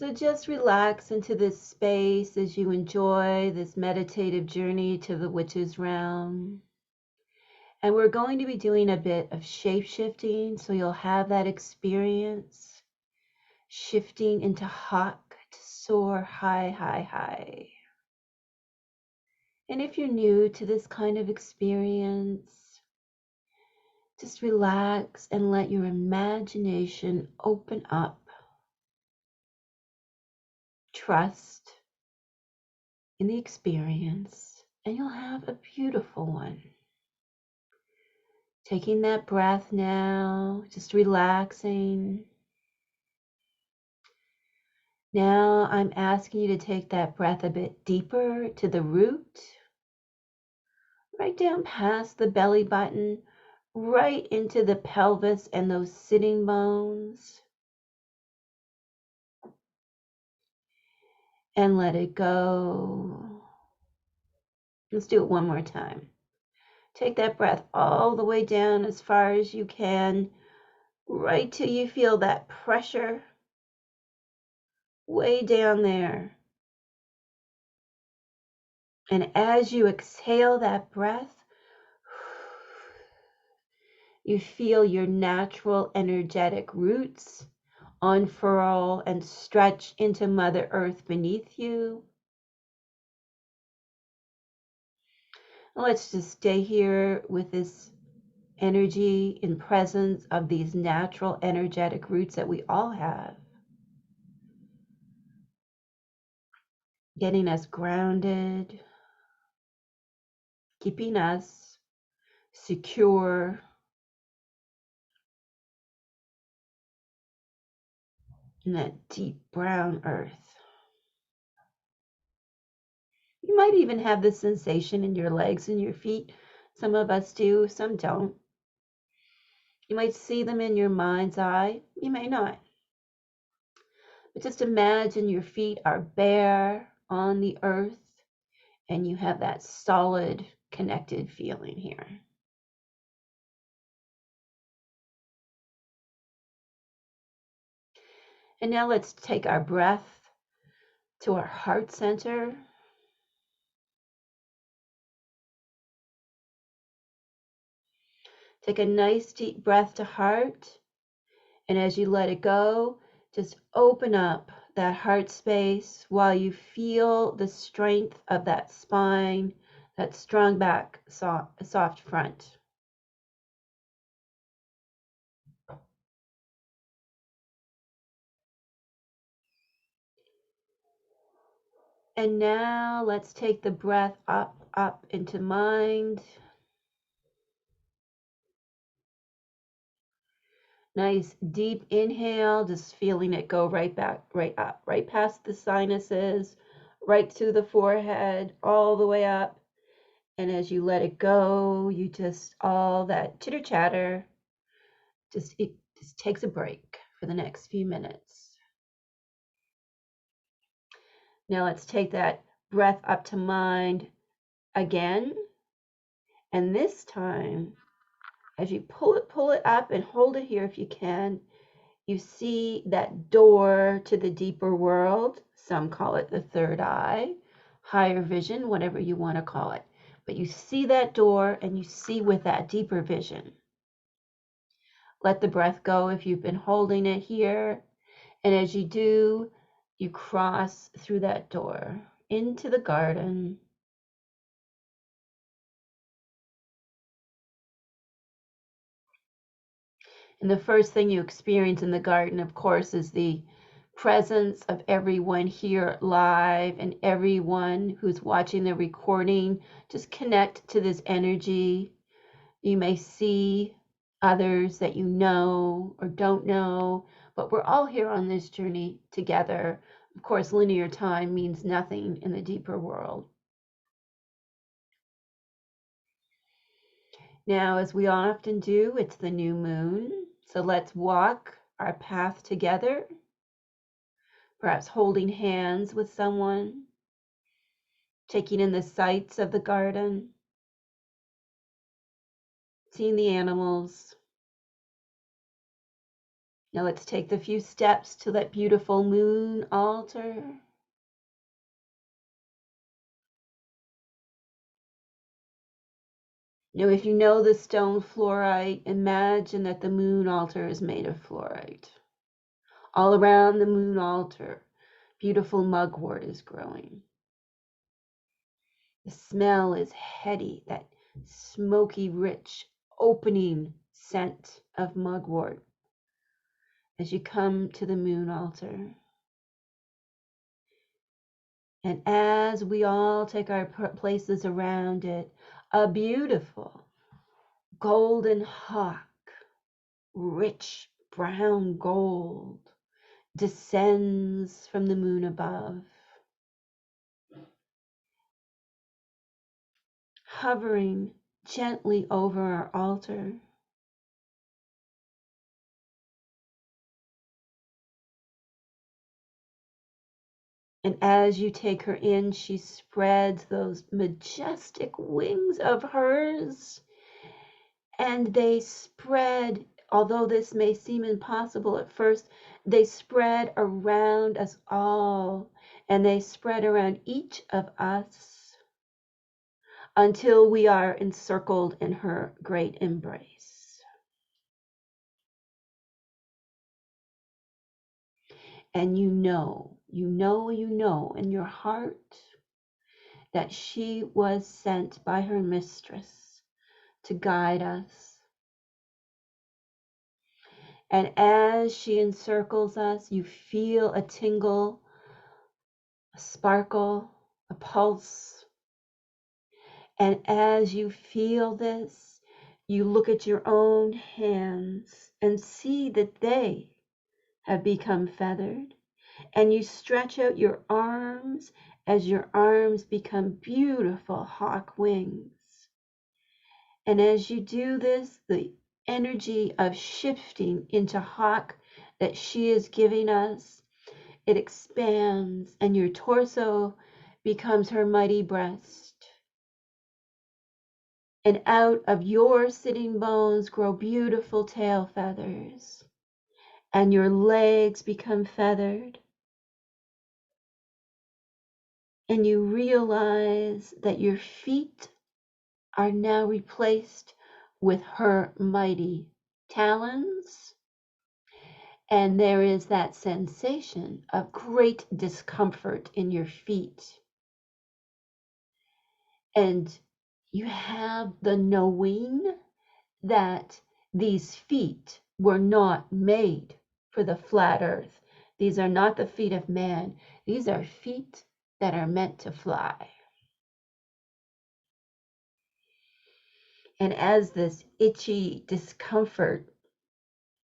So just relax into this space as you enjoy this meditative journey to the witch's realm. And we're going to be doing a bit of shape shifting, so you'll have that experience shifting into hawk to soar high, high, high. And if you're new to this kind of experience, just relax and let your imagination open up. Trust in the experience, and you'll have a beautiful one. Taking that breath now, just relaxing. Now I'm asking you to take that breath a bit deeper to the root, right down past the belly button, right into the pelvis and those sitting bones. And let it go. Let's do it one more time. Take that breath all the way down as far as you can, right till you feel that pressure way down there. And as you exhale that breath, you feel your natural energetic roots unfurl and stretch into Mother Earth beneath you. Let's just stay here with this energy in presence of these natural energetic roots that we all have, getting us grounded, keeping us secure in that deep brown earth. You might even have this sensation in your legs and your feet. Some of us do, some don't. You might see them in your mind's eye. You may not. But just imagine your feet are bare on the earth and you have that solid, connected feeling here. And now let's take our breath to our heart center. Take a nice deep breath to heart. And as you let it go, just open up that heart space while you feel the strength of that spine, that strong back, soft front. And now let's take the breath up into mind. Nice deep inhale, just feeling it go right back, right up, right past the sinuses, right to the forehead, all the way up. And as you let it go, you just, all that chitter chatter, it just takes a break for the next few minutes. Now let's take that breath up to mind again. And this time, as you pull it up and hold it here if you can, you see that door to the deeper world. Some call it the third eye, higher vision, whatever you want to call it. But you see that door and you see with that deeper vision. Let the breath go if you've been holding it here. And as you do, you cross through that door into the garden. And the first thing you experience in the garden, of course, is the presence of everyone here live and everyone who's watching the recording. Just connect to this energy. You may see others that you know or don't know, but we're all here on this journey together. Of course, linear time means nothing in the deeper world. Now, as we often do, it's the new moon. So let's walk our path together, perhaps holding hands with someone, taking in the sights of the garden, seeing the animals, Now let's take the few steps to that beautiful moon altar. Now, if you know the stone fluorite, imagine that the moon altar is made of fluorite. All around the moon altar, beautiful mugwort is growing. The smell is heady, that smoky, rich, opening scent of mugwort as you come to the moon altar. And as we all take our places around it, a beautiful golden hawk, rich brown gold, descends from the moon above, hovering gently over our altar. And as you take her in, she spreads those majestic wings of hers, and they spread, although this may seem impossible at first, they spread around us all, and they spread around each of us until we are encircled in her great embrace. And you know in your heart that she was sent by her mistress to guide us. And as she encircles us, you feel a tingle, a sparkle, a pulse. And as you feel this, you look at your own hands and see that they have become feathered. And you stretch out your arms as your arms become beautiful hawk wings. And as you do this, the energy of shifting into hawk that she is giving us, it expands, and your torso becomes her mighty breast. And out of your sitting bones grow beautiful tail feathers, and your legs become feathered. And you realize that your feet are now replaced with her mighty talons. And there is that sensation of great discomfort in your feet. And you have the knowing that these feet were not made for the flat earth. These are not the feet of man. These are feet that are meant to fly. And as this itchy discomfort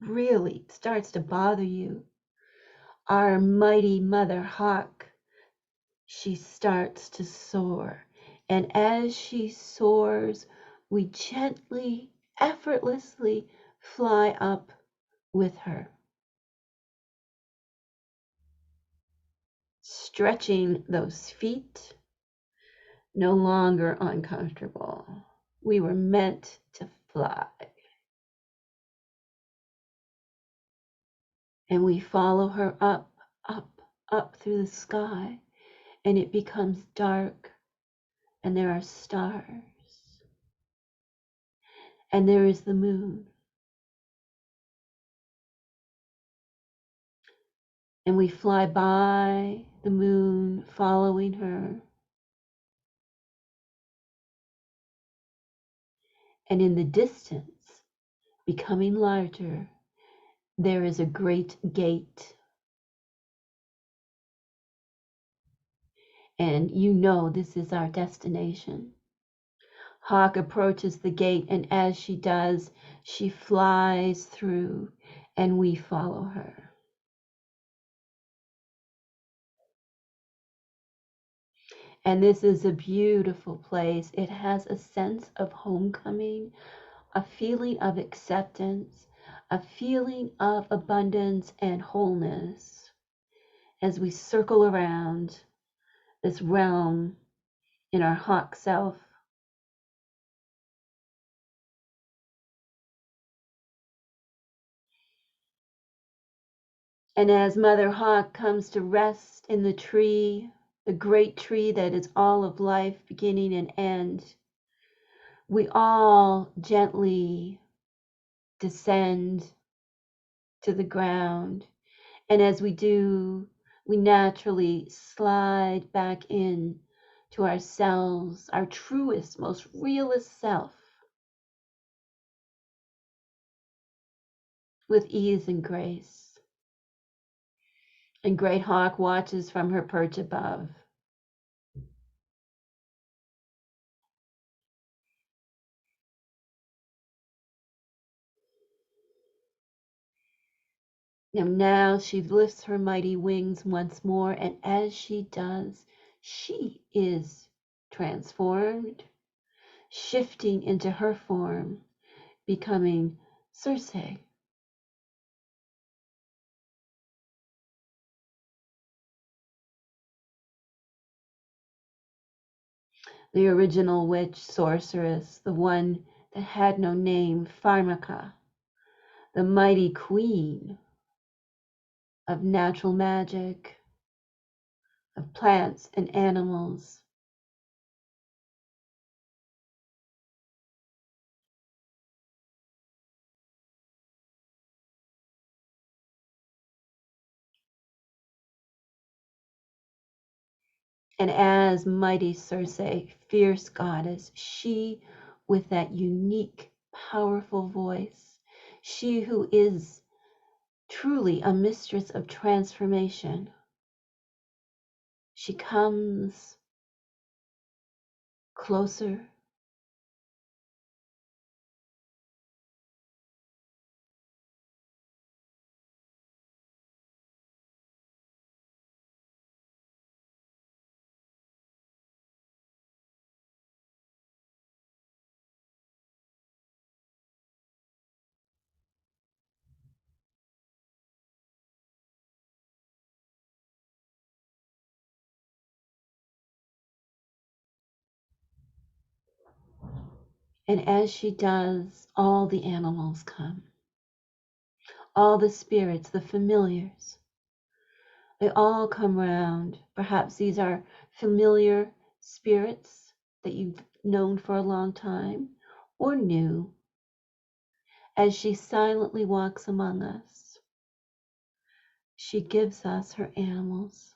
really starts to bother you, our mighty mother hawk, she starts to soar. And as she soars, we gently, effortlessly fly up with her, stretching those feet, no longer uncomfortable. We were meant to fly. And we follow her up, up, up through the sky, and it becomes dark, and there are stars, and there is the moon. And we fly by the moon, following her. And in the distance, becoming larger, there is a great gate. And you know this is our destination. Hawk approaches the gate, and as she does, she flies through, and we follow her. And this is a beautiful place. It has a sense of homecoming, a feeling of acceptance, a feeling of abundance and wholeness as we circle around this realm in our hawk self. And as Mother Hawk comes to rest in the tree, the great tree that is all of life, beginning and end, we all gently descend to the ground. And as we do, we naturally slide back in to ourselves, our truest, most realist self, with ease and grace. And Great Hawk watches from her perch above. And now she lifts her mighty wings once more, and as she does, she is transformed, shifting into her form, becoming Circe. The original witch sorceress, the one that had no name, Pharmaca, the mighty queen of natural magic, of plants and animals. And as mighty Circe, fierce goddess, she with that unique, powerful voice, she who is truly a mistress of transformation, she comes closer. And as she does, all the animals come, all the spirits, the familiars. They all come round. Perhaps these are familiar spirits that you've known for a long time or new. As she silently walks among us, she gives us her animals.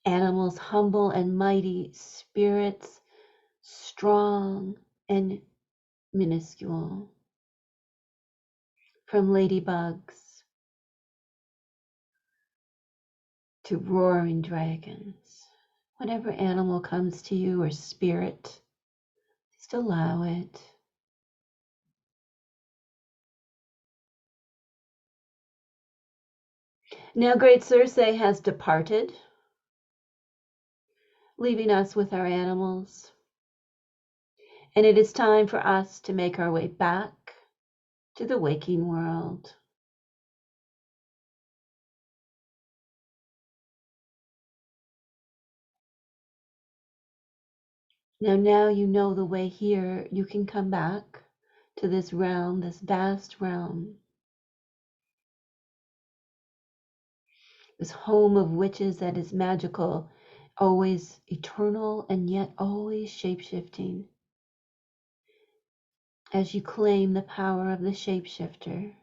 Animals humble and mighty, spirits strong and minuscule. From ladybugs to roaring dragons. Whatever animal comes to you or spirit, just allow it. Now great Circe has departed, leaving us with our animals. And it is time for us to make our way back to the waking world. Now you know the way here. You can come back to this realm, this vast realm, this home of witches that is magical, always eternal and yet always shapeshifting. As you claim the power of the shapeshifter,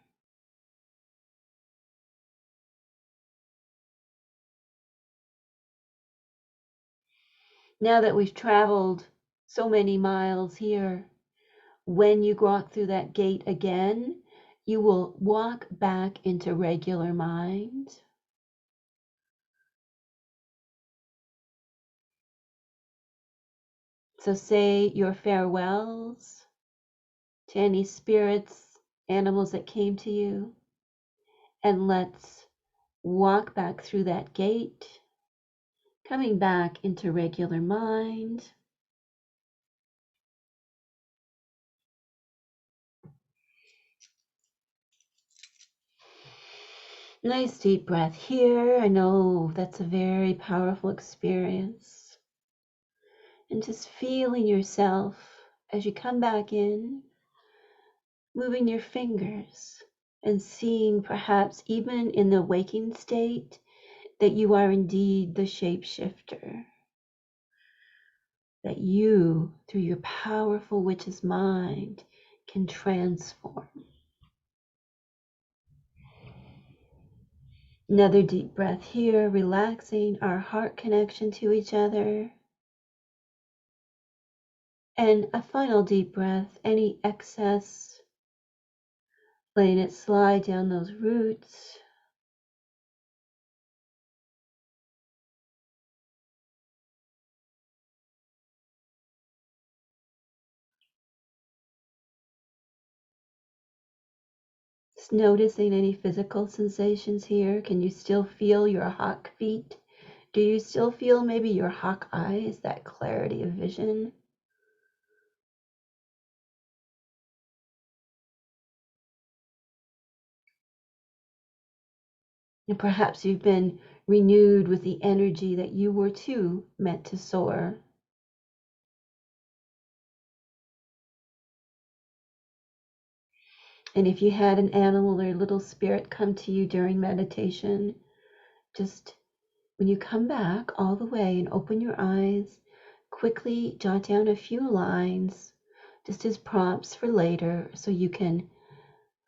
now that we've traveled so many miles here, when you walk through that gate again, you will walk back into regular mind. So say your farewells to any spirits, animals that came to you, and let's walk back through that gate, coming back into regular mind. Nice deep breath here. I know that's a very powerful experience. And just feeling yourself as you come back in, moving your fingers and seeing perhaps even in the waking state that you are indeed the shapeshifter. That you, through your powerful witch's mind, can transform. Another deep breath here, relaxing our heart connection to each other. And a final deep breath, any excess, letting it slide down those roots. Just noticing any physical sensations here. Can you still feel your hawk feet? Do you still feel maybe your hawk eyes, that clarity of vision? And perhaps you've been renewed with the energy that you were too meant to soar. And if you had an animal or little spirit come to you during meditation, just when you come back all the way and open your eyes, quickly jot down a few lines just as prompts for later so you can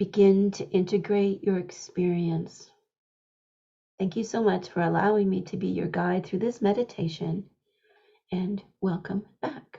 begin to integrate your experience. Thank you so much for allowing me to be your guide through this meditation, and welcome back.